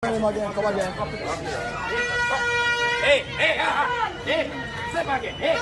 Come again. Hey, step again, hey.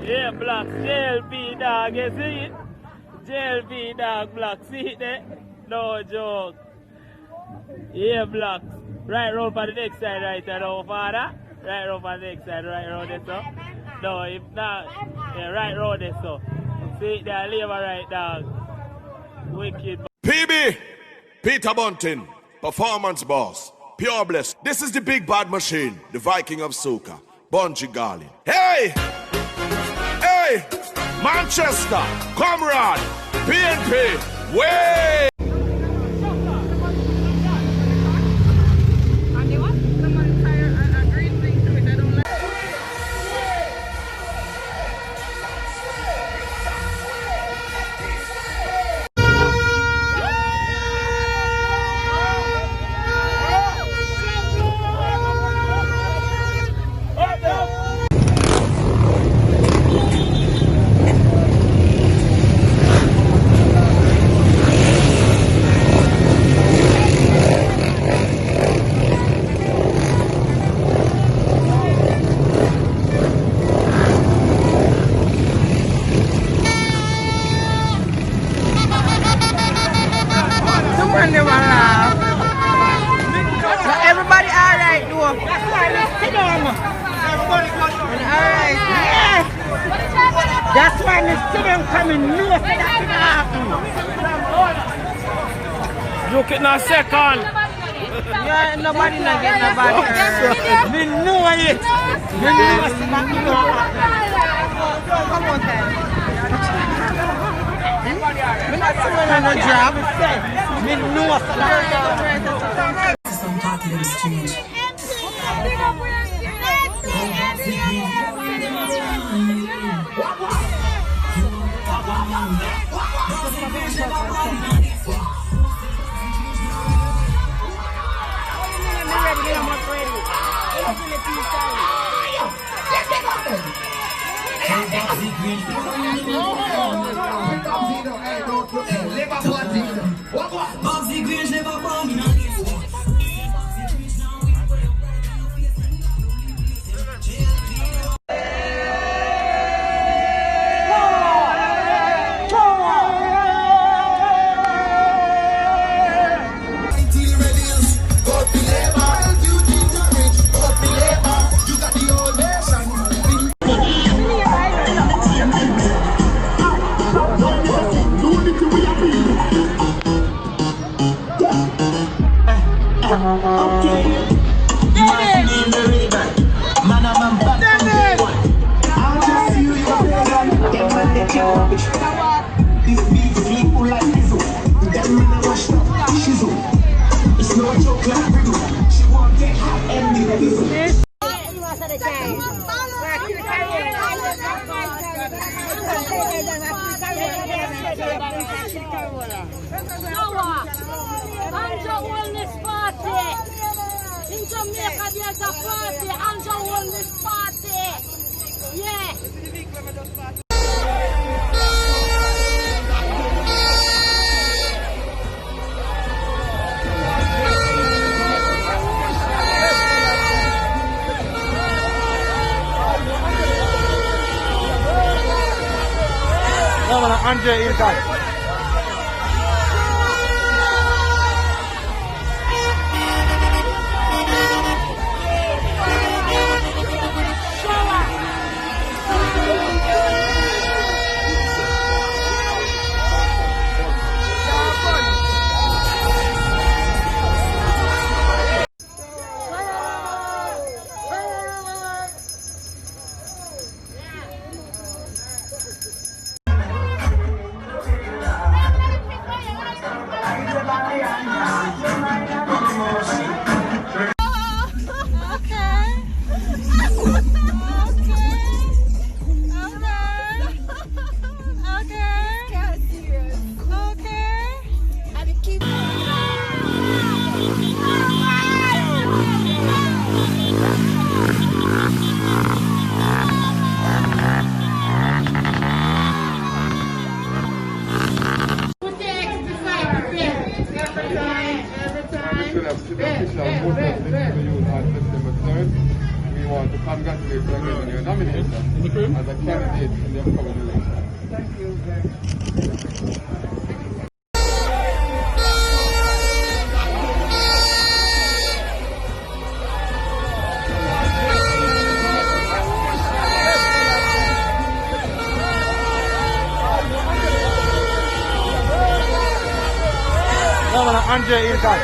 Yeah, Black, JLP dog, you see it? JLP dog, Black, see it there? No joke. Yeah, Black. Right round for the next side, right now, father. Right round for the next side, right round there, so. No, if not, yeah, right round there, so. See it there, leave right, dog. Wicked. PB, Peter Bunting, performance boss, pure bliss. This is the big bad machine, the Viking of Soca, Bunji Garlin. Hey! Hey! Manchester, Comrade, PNP, way! Everybody alright though. That's why they sit down. Everybody alright. Yeah. That's why they sit down coming north. That's what happened. Look at now second. Yeah, nobody not getting nobody. Me know it. Me know it. Come on, time. Me not doing no job. Me know it. Some talking in the street. Anja Wellness Party. In Jamaica, there's a party. Anja Wellness Party. Yeah. No, man, Andre Ilkan. We want to congratulate you again on your nomination as a candidate in the upcoming election. Thank you very much. Andre Ilkan.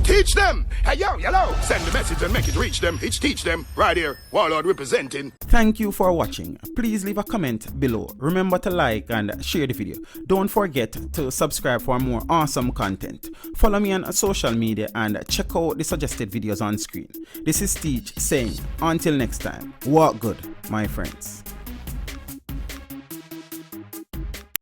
Teach them! Hey, yo, hello! Send the message and make it reach them. It's teach them. Right here. Warlord representing. Thank you for watching. Please leave a comment below. Remember to like and share the video. Don't forget to subscribe for more awesome content. Follow me on social media and check out the suggested videos on screen. This is Teach saying, until next time, walk good, my friends.